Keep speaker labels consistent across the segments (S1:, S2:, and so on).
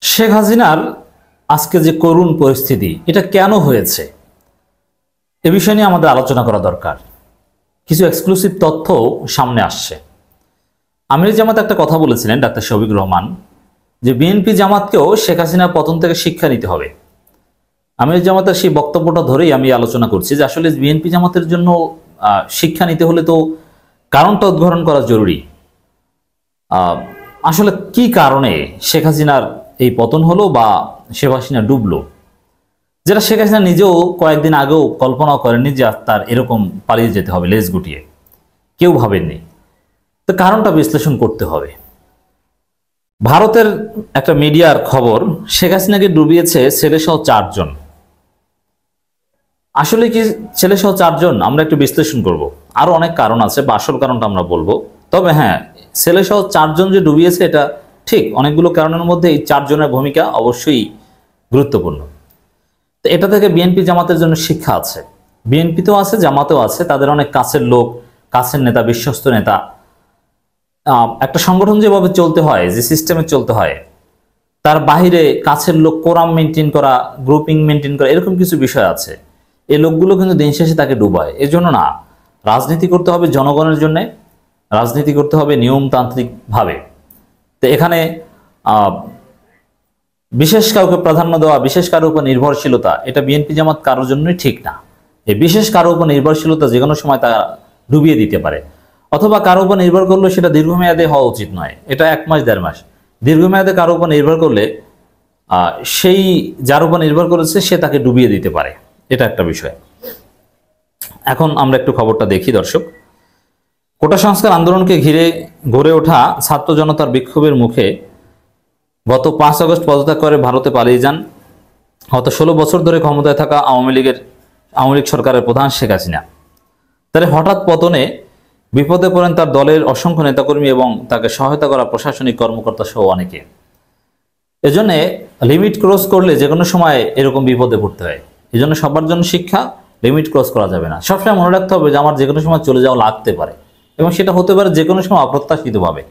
S1: শেখ হাসিনার আজকে যে করুণ পরিস্থিতি, এটা কেন হয়েছে এ বিষয় নিয়ে আমাদের আলোচনা করা দরকার। কিছু এক্সক্লুসিভ তথ্য সামনে আসছে। আমির জামাত একটা কথা বলেছিলেন, ডাক্তার শফিকুর রহমান, যে বিএনপি জামাতকেও শেখ হাসিনার পতন থেকে শিক্ষা নিতে হবে। আমির জামাতের সেই বক্তব্যটা ধরেই আমি আলোচনা করছি যে আসলে বিএনপি জামাতের জন্য শিক্ষা নিতে হলে তো কারণটা উদ্ঘাটন করা জরুরি। আসলে কি কারণে শেখ হাসিনার এই পতন হলো বা শেখ হাসিনা ডুবলো, যেটা শেখ হাসিনা নিজেও কয়েকদিন আগেও কল্পনাও করেননি যে তার এরকম পালিয়ে যেতে হবে লেজ গুটিয়ে, কেউ ভাবেননি। তো কারণটা বিশ্লেষণ করতে হবে। ভারতের একটা মিডিয়ার খবর, শেখ হাসিনাকে ডুবিয়েছে ছেলেসহ 4 জন। আসলে কি ছেলেসহ 4 জন? আমরা একটু বিশ্লেষণ করব। আরো অনেক কারণ আছে বা আসল কারণটা আমরা বলবো। তবে হ্যাঁ, ছেলেসহ 4 জন যে ডুবিয়েছে এটা ঠিক। অনেকগুলো কারণের মধ্যে এই 4 জনের ভূমিকা অবশ্যই গুরুত্বপূর্ণ। তো এটা থেকে বিএনপি জামাতের জন্য শিক্ষা আছে। বিএনপিতেও আছে, জামাতেও আছে, তাদের অনেক কাছের লোক, কাছের নেতা, বিশ্বস্ত নেতা। একটা সংগঠন যেভাবে চলতে হয়, যে সিস্টেমে চলতে হয়, তার বাহিরে কাছের লোক, কোরাম মেনটেন করা, গ্রুপিং মেনটেন করা, এরকম কিছু বিষয় আছে। এই লোকগুলো কিন্তু দিন শেষে তাকে ডুবায়। এজন্য না, রাজনীতি করতে হবে জনগণের জন্য, রাজনীতি করতে হবে নিয়মতান্ত্রিকভাবে। তো এখানে বিশেষ কাউকে প্রাধান্য দেওয়া, বিশেষ কারোর উপর নির্ভরশীলতা, এটা বিএনপি জামাত কারোর জন্যই ঠিক না। এই বিশেষ কারোর উপর নির্ভরশীলতা যে কোনো সময় তা ডুবিয়ে দিতে পারে, অথবা কারোর উপর নির্ভর করলে সেটা দীর্ঘমেয়াদে হওয়া উচিত নয়। এটা 1 মাস 1.5 মাস। দীর্ঘমেয়াদে কারোর উপর নির্ভর করলে সেই যার উপর নির্ভর করেছে সে তাকে ডুবিয়ে দিতে পারে। এটা একটা বিষয়। এখন আমরা একটু খবরটা দেখি দর্শক। কোটা সংস্কার আন্দোলনকে ঘিরে গড়ে ওঠা ছাত্র জনতার বিক্ষোভের মুখে গত 5 আগস্ট পদত্যাগ করে ভারতে পালিয়ে যান গত 16 বছর ধরে ক্ষমতায় থাকা আওয়ামী লীগ সরকারের প্রধান শেখ হাসিনা। তার হঠাৎ পতনে বিপদে পড়েন তার দলের অসংখ্য নেতাকর্মী এবং তাকে সহায়তা করা প্রশাসনিক কর্মকর্তা সহ অনেকে। এজন্য লিমিট ক্রস করলে যে কোনো সময় এরকম বিপদে পড়তে হয়। এজন্য সবার জন্য শিক্ষা, লিমিট ক্রস করা যাবে না। সবসময় মনে রাখতে হবে যে আমার যে কোনো সময় চলে যাওয়া লাগতে পারে, এবং সেটা হতে পারে যে কোনো সময় অপ্রত্যাশিতভাবে।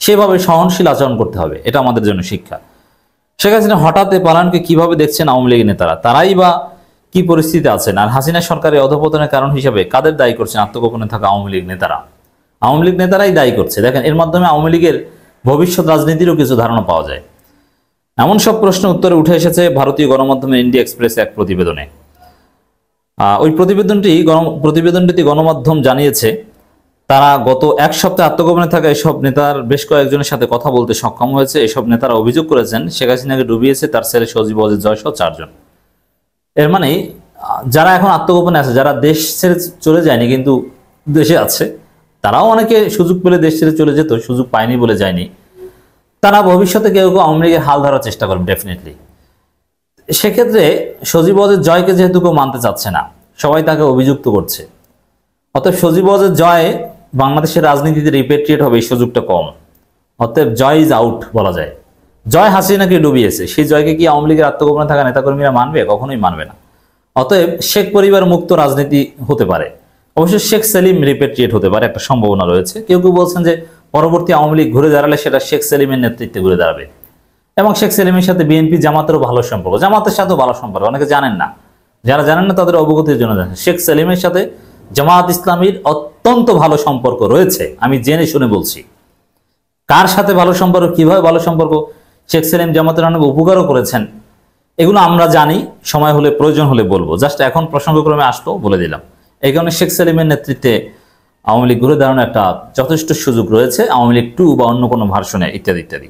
S1: সেভাবে সহনশীল আচরণ করতে হবে, এটা আমাদের জন্য শিক্ষা। শেখ হাসিনা হঠাৎ এই পালানকে কিভাবে দেখছেন আওয়ামী লীগের নেতারা? তারাই বা কি পরিস্থিতি আছেন? আর হাসিনা সরকারের অধঃপতনের কারণ হিসাবে কাদের দায়ী করছেন? আত্মগোপনে থাকা আওয়ামী লীগ নেতারা। আওয়ামী লীগ নেতারাই দায়ী করছে। দেখেন, এর মাধ্যমে আওয়ামী লীগের ভবিষ্যৎ রাজনীতিরও কিছু ধারণা পাওয়া যায়। এমন সব প্রশ্ন উত্তরে উঠে এসেছে ভারতীয় গণমাধ্যমে ইন্ডিয়া এক্সপ্রেস এক প্রতিবেদনে। ওই প্রতিবেদনটিতে গণমাধ্যম জানিয়েছে তারা গত 1 সপ্তাহে আত্মগোপনে থাকা এসব নেতার বেশ কয়েকজনের সাথে কথা বলতে সক্ষম হয়েছে। এসব নেতারা অভিযোগ করেছেন শেখ হাসিনাকে ডুবিয়েছে তার ছেলে সজীব ওয়াজেদ জয় সহ 4 জন। এর মানে যারা এখন আত্মগোপনে আছে, যারা দেশ ছেড়ে চলে যায়নি কিন্তু দেশে আছে, তারাও অনেকে সুযোগ পেলে দেশ ছেড়ে চলে যেত, সুযোগ পায়নি বলে যায়নি। তারা ভবিষ্যতে কেউ কেউ আওয়ামী লীগের হাল ধরার চেষ্টা করবে ডেফিনেটলি। সেক্ষেত্রে সজীব ওয়াজেদ জয়কে যেহেতু কেউ মানতে চাচ্ছে না, সবাই তাকে অভিযুক্ত করছে। অতএব সজীব ওয়াজেদ জয় বাংলাদেশের রাজনীতিতে রিপেট্রিয়েট হবে, এই সুযোগটা কম। অতএব জয় ইজ আউট বলা যায়। জয় হাসিনাকে ডুবিয়েছে, সেই জয়কে কি আওয়ামী লীগের আত্মগোপনে থাকা নেতাকর্মীরা মানবে? কখনোই মানবে না। অতএব শেখ পরিবার মুক্ত রাজনীতি হতে পারে। অবশ্য শেখ সেলিম রিপেট্রিয়েট হতে পারে, একটা সম্ভাবনা রয়েছে। কেউ কেউ বলছেন যে পরবর্তী আওয়ামী লীগ ঘুরে দাঁড়ালে সেটা শেখ সেলিমের নেতৃত্বে ঘুরে দাঁড়াবে, এবং শেখ সেলিমের সাথে বিএনপি জামাতেরও ভালো সম্পর্ক, জামাতের সাথেও ভালো সম্পর্ক। অনেকে জানেন না, যারা জানেন না তাদের অবগতির জন্য জানেন, শেখ সেলিমের সাথে জামাত ইসলামীর অত্যন্ত ভালো সম্পর্ক রয়েছে। আমি জেনে শুনে বলছি। কার সাথে ভালো সম্পর্ক, কিভাবে ভালো সম্পর্ক, শেখ সেলিম জামাতের অনেক উপকারও করেছেন, এগুলো আমরা জানি। সময় হলে, প্রয়োজন হলে বলবো। জাস্ট এখন প্রসঙ্গক্রমে আসলো বলে দিলাম। এই কারণে শেখ সেলিমের নেতৃত্বে আওয়ামী লীগ ঘুরে দাঁড়ানোর একটা যথেষ্ট সুযোগ রয়েছে, আওয়ামী লীগ 2 বা অন্য কোনো ভার্সনে, ইত্যাদি ইত্যাদি।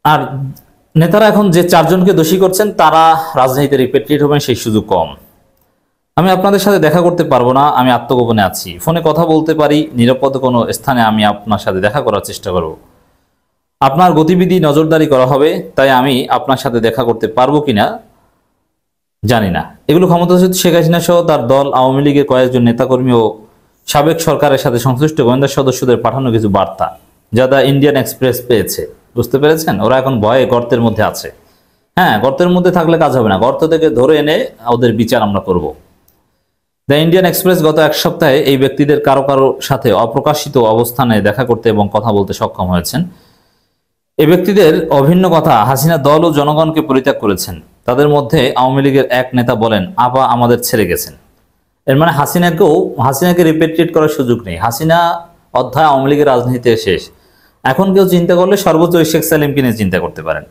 S1: আর নেতারা এখন যে 4 জনকে দোষী করছেন তারা রাজনীতিতে রিপেট্রিয়েট হবেন, সেই সুযোগ কম। আমি আপনাদের সাথে দেখা করতে পারবো না, আমি আত্মগোপনে আছি। ফোনে কথা বলতে পারি, নিরাপদ কোনো স্থানে আমি আপনার সাথে দেখা করার চেষ্টা করব। আপনার গতিবিধি নজরদারি করা হবে, তাই আমি আপনার সাথে দেখা করতে পারবো কিনা জানি না। এগুলো ক্ষমতাচ্যুত শেখ হাসিনা সহ তার দল, আওয়ামী লীগের কয়েকজন নেতাকর্মী ও সাবেক সরকারের সাথে সংশ্লিষ্ট গোয়েন্দা সদস্যদের পাঠানো কিছু বার্তা, যা দ্য ইন্ডিয়ান এক্সপ্রেস পেয়েছে। বুঝতে পেরেছেন? ওরা এখন ভয়ে গর্তের মধ্যে আছে। হ্যাঁ, গর্তের মধ্যে থাকলে কাজ হবে না, গর্ত থেকে ধরে এনে ওদের বিচার আমরা করব। দ্য ইন্ডিয়ান এক্সপ্রেস গত 1 সপ্তাহে এই ব্যক্তিদের কারো কারো সাথে অপ্রকাশিত অবস্থানে দেখা করতে এবং কথা বলতে সক্ষম হয়েছেন। এই ব্যক্তিদের অভিন্ন কথা হাসিনা দল ও জনগণকে পরিত্যাগ করেছেন। তাদের মধ্যে আওয়ামী লীগের এক নেতা বলেন, আপা আমাদের ছেড়ে গেছেন। এর মানে হাসিনাকে রিপেট্রিয়েট করার সুযোগ নেই। হাসিনা অধ্যায় আওয়ামী লীগের রাজনীতিতে শেষ। এখন কেউ চিন্তা করলে সর্বোচ্চ শেখ সালিমকে নিয়ে চিন্তা করতে পারেন।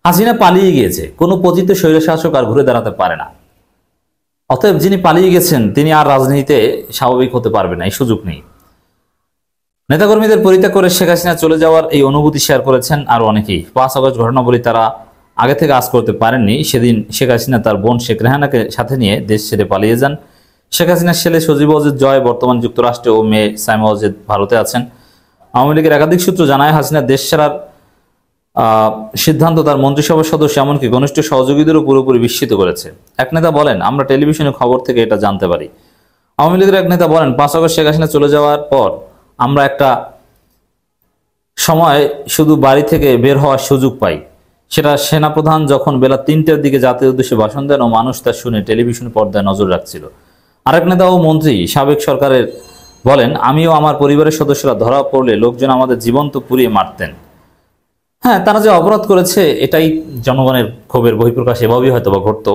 S1: হাসিনা পালিয়ে গিয়েছে, কোনো পতিত স্বৈরশাসক আর ঘুরে দাঁড়াতে পারে না। অতএব যিনি পালিয়ে গেছেন তিনি আর রাজনীতিতে স্বাভাবিক হতে পারবে না, এই সুযোগ নেই। নেতাকর্মীদের পরিত্যাগ করে শেখ হাসিনা চলে যাওয়ার এই অনুভূতি শেয়ার করেছেন আরো অনেকেই। 5 আগস্ট ঘটনাবলী তারা আগে থেকে আজ করতে পারেননি। সেদিন শেখ হাসিনা তার বোন শেখ রেহানাকে সাথে নিয়ে দেশ ছেড়ে পালিয়ে যান। শেখ হাসিনার ছেলে সজীব ওয়াজেদ জয় বর্তমান যুক্তরাষ্ট্রে ও মেয়ে সাইমা ওয়াজেদ ভারতে আছেন। আওয়ামী লীগের একাধিক সূত্র জানায়, হাসিনা দেশ ছাড়ার সিদ্ধান্ত তার মন্ত্রিসভার সদস্য এমনকি ঘনিষ্ঠ সহযোগীদেরও পুরোপুরি বিস্মিত করেছে। এক নেতা বলেন, আমরা টেলিভিশনে খবর থেকে এটা জানতে পারি। আওয়ামী লীগের এক নেতা বলেন, 5 আগস্ট শেখ হাসিনা চলে যাওয়ার পর আমরা একটা সময় শুধু বাড়ি থেকে বের হওয়ার সুযোগ পাই। সেটা সেনাপ্রধান যখন বেলা 3টার দিকে জাতির উদ্দেশ্যে ভাষণ দেন ও মানুষ তা শুনে টেলিভিশন পর্দায় নজর রাখছিল। আরেক নেতা ও মন্ত্রী সাবেক সরকারের বলেন, আমিও আমার পরিবারের সদস্যরা ধরা পড়লে লোকজন আমাদের জীবন্ত পুড়িয়ে মারতেন। হ্যাঁ, তারা যে অপরাধ করেছে এটাই জনগণের ক্ষোভের বহিঃপ্রকাশ এভাবেই হয়তো বা ঘটত।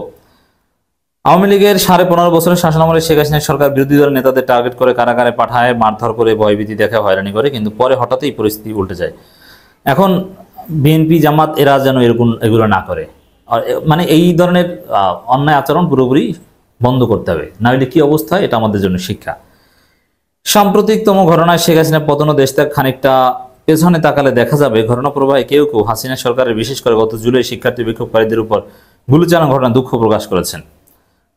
S1: আওয়ামী লীগের 15.5 বছরের শাসনামলে শেখ হাসিনার সরকার বিরোধী দলের নেতাদের টার্গেট করে কারাগারে পাঠায়, মারধর করে, ভয়ভীতি দেখে, হয়রানি করে, কিন্তু পরে হঠাৎই পরিস্থিতি উল্টে যায়। এখন বিএনপি জামাত এরা যেন এগুলো না করে, মানে এই ধরনের অন্যায় আচরণ পুরোপুরি বন্ধ করতে হবে, নাহলে কি অবস্থা এটা আমাদের জন্য শিক্ষা। সাম্প্রতিকতম ঘটনায় শেখ হাসিনার পতন ও দেশ ত্যাগ খানিকটা পেছনে তাকালে দেখা যাবে ঘটনা প্রবাহে কেউ কেউ হাসিনা সরকারের, বিশেষ করে গত জুলাই শিক্ষার্থী বিক্ষোভকারীদের উপর গুলি চালানোর ঘটনা দুঃখ প্রকাশ করেছেন।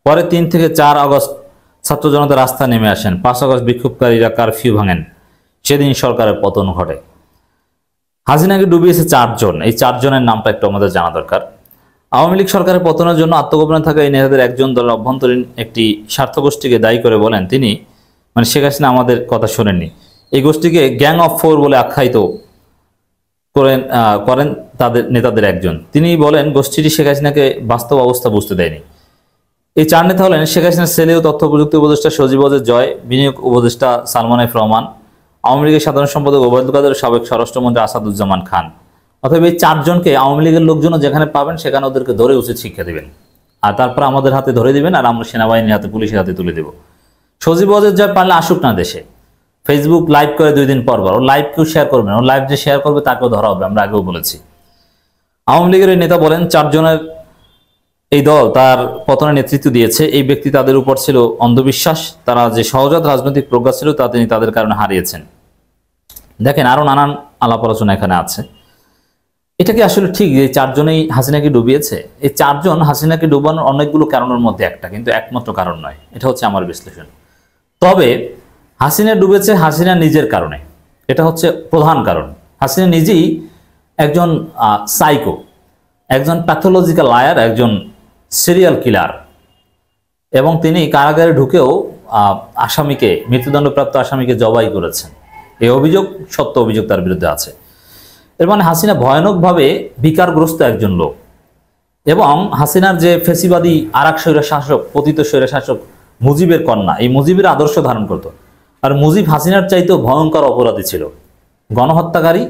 S1: পরে 3 থেকে 4 আগস্ট ছাত্র জনতা রাস্তায় নেমে আসেন। 5 আগস্ট বিক্ষোভকারীরা কারফিউ ভাঙেন। সেদিন সরকারের পতন ঘটে। হাসিনাকে ডুবিয়েছে 4 জন। এই 4 জনের নামটা একটু আমাদের জানা দরকার। আওয়ামী লীগ সরকারের পতনের জন্য আত্মগোপনে থাকা এই নেতাদের একজন দলের অভ্যন্তরীণ একটি স্বার্থগোষ্ঠীকে দায়ী করে বলেন, তিনি মানে শেখ হাসিনা আমাদের কথা শোনেননি। এই গোষ্ঠীকে গ্যাং অফ 4 বলে আখ্যায়িত করেন তাদের নেতাদের একজন। তিনি বলেন, গোষ্ঠীটি শেখ হাসিনাকে বাস্তব অবস্থা বুঝতে দেয়নি। এই 4 নেতা হলেন শেখ হাসিনার ছেলে ও তথ্য প্রযুক্তি উপদেষ্টা সজীব ওয়াজেদ জয়, বিনিয়োগ উপদেষ্টা সালমান এফ রহমান, আওয়ামী লীগের সাধারণ সম্পাদক ওবায়দুল কাদের, সাবেক স্বরাষ্ট্রমন্ত্রী আসাদুজ্জামান খান। অথবা এই 4 জনকে আওয়ামী লীগের লোকজনও যেখানে পাবেন সেখানে ওদেরকে ধরে উচিত শিক্ষা দিবেন, আর তারপর আমাদের হাতে ধরে দিবেন, আর আমরা সেনাবাহিনীর হাতে, পুলিশের হাতে তুলে দেব। সজীব ওয়াজেদ জয় পারলে আসুক না দেশে, ফেসবুক লাইভ করে 2 দিন পর ওর লাইভ কেউ শেয়ার করবেন, ওর লাইভ যে শেয়ার করবে তাকেও ধরা হবে, আমরা আগেও বলেছি। আওয়ামী লীগের এই নেতা বলেন, 4 জনের এই দল তার পতনের নেতৃত্ব দিয়েছে। এই ব্যক্তি তাদের উপর ছিল অন্ধবিশ্বাস, তারা যে সহজাত রাজনৈতিক প্রজ্ঞা ছিল তা তিনি তাদের কারণে হারিয়েছেন। দেখেন, আরো নানান আলাপ আলোচনা এখানে আছে। এটা কি আসলে ঠিক যে 4 জনেই হাসিনাকে ডুবিয়েছে? এই 4 জন হাসিনাকে ডুবানোর অনেকগুলো কারণের মধ্যে একটা, কিন্তু একমাত্র কারণ নয়। এটা হচ্ছে আমার বিশ্লেষণ। তবে হাসিনা ডুবেছে হাসিনা নিজের কারণে, এটা হচ্ছে প্রধান কারণ। হাসিনা নিজেই একজন সাইকো, একজন প্যাথোলজিক্যাল লায়ার, একজন সিরিয়াল কিলার, এবং তিনি কারাগারে ঢুকেও আসামিকে, মৃত্যুদণ্ডপ্রাপ্ত আসামিকে জবাই করেছেন। এই অভিযোগ, সত্য অভিযোগ তার বিরুদ্ধে আছে। এর মানে হাসিনা ভয়ানকভাবে বিকারগ্রস্ত একজন লোক। এবং হাসিনার যে ফেসিবাদী আরেক স্বৈরশাসক, পতিত স্বৈরশাসক মুজিবের কন্যা, এই মুজিবের আদর্শ ধারণ করত। আর মুজিব হাসিনার চাইতেও ভয়ঙ্কর অপরাধী ছিল, গণহত্যাকারী,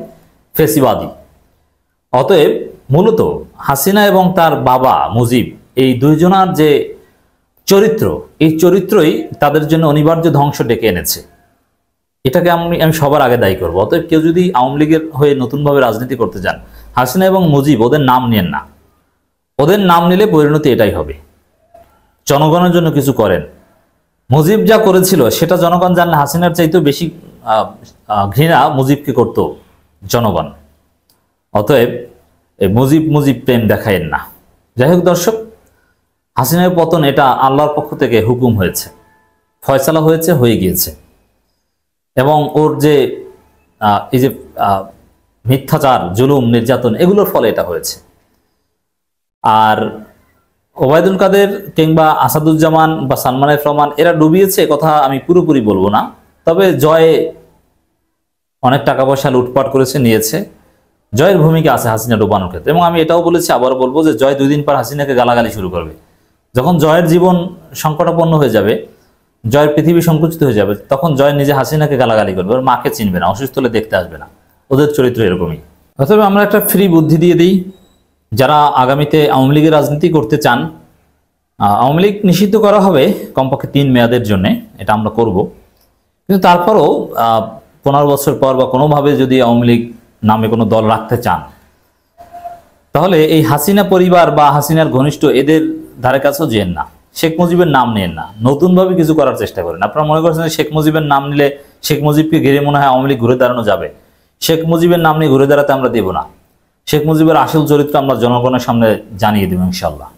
S1: ফেসিবাদী। অতএব মূলত হাসিনা এবং তার বাবা মুজিব, এই 2 জনার যে চরিত্র, এই চরিত্রই তাদের জন্য অনিবার্য ধ্বংস ডেকে এনেছে। এটাকে আমি সবার আগে দায়ী করবো। অতএব কেউ যদি আওয়ামী লীগের হয়ে নতুনভাবে রাজনীতি করতে যান, হাসিনা এবং মুজিব ওদের নাম নিয়েন না। ওদের নাম নিলে পরিণতি এটাই হবে, জনগণের জন্য কিছু করেন। মুজিব যা করেছিল সেটা জনগণ জানলে হাসিনার চাইতেও বেশি ঘৃণা মুজিবকে করত জনগণ। অতএব এই মুজিব প্রেম দেখায়েন না। যাই হোক দর্শক, হাসিনার পতন এটা আল্লাহর পক্ষ থেকে হুকুম হয়েছে, ফয়সালা হয়েছে, হয়ে গিয়েছে। এবং ওর যে এই যে মিথ্যাচার, জুলুম, নির্যাতন, এগুলোর ফলে এটা হয়েছে। আর ওবায়দুল কাদের কিংবা আসাদুজ্জামান বা সালমান এফ রহমান এরা ডুবিয়েছে কথা আমি পুরোপুরি বলবো না। তবে জয় অনেক টাকা পয়সা লুটপাট করেছে, নিয়েছে। জয়ের ভূমিকা আছে হাসিনা ডুবানোর ক্ষেত্রে। এবং আমি এটাও বলেছি, আবারও বলবো, যে জয় 2 দিন পর হাসিনাকে গালাগালি শুরু করবে। যখন জয়ের জীবন সংকটাপন্ন হয়ে যাবে, জয়ের পৃথিবী সংকুচিত হয়ে যাবে, তখন জয় নিজে হাসিনাকে গালাগালি করবে, ওর মাকে চিনবে না, অসুস্থ হলে দেখতে আসবে না। ওদের চরিত্র এরকমই। অথবা আমরা একটা ফ্রি বুদ্ধি দিয়ে দিই, যারা আগামীতে আওয়ামী লীগের রাজনীতি করতে চান, আওয়ামী লীগ নিষিদ্ধ করা হবে কমপক্ষে 3 মেয়াদের জন্য, এটা আমরা করব। কিন্তু তারপরও 15 বছর পর বা কোনোভাবে যদি আওয়ামী লীগ নামে কোনো দল রাখতে চান, তাহলে এই হাসিনা পরিবার বা হাসিনার ঘনিষ্ঠ এদের ধারে কাছেও যেন না, শেখ মুজিবের নাম নেন না, নতুনভাবে কিছু করার চেষ্টা করেন। আপনারা মনে করছেন যে শেখ মুজিবের নাম নিলে শেখ মুজিবকে ঘিরে মনে হয় আওয়ামী লীগ ঘুরে দাঁড়ানো যাবে। শেখ মুজিবের নাম নিয়ে ঘুরে দাঁড়াতে আমরা দেব না। শেখ মুজিবের আসল চরিত্র আমরা জনগণের সামনে জানিয়ে দেব ইনশাল্লাহ।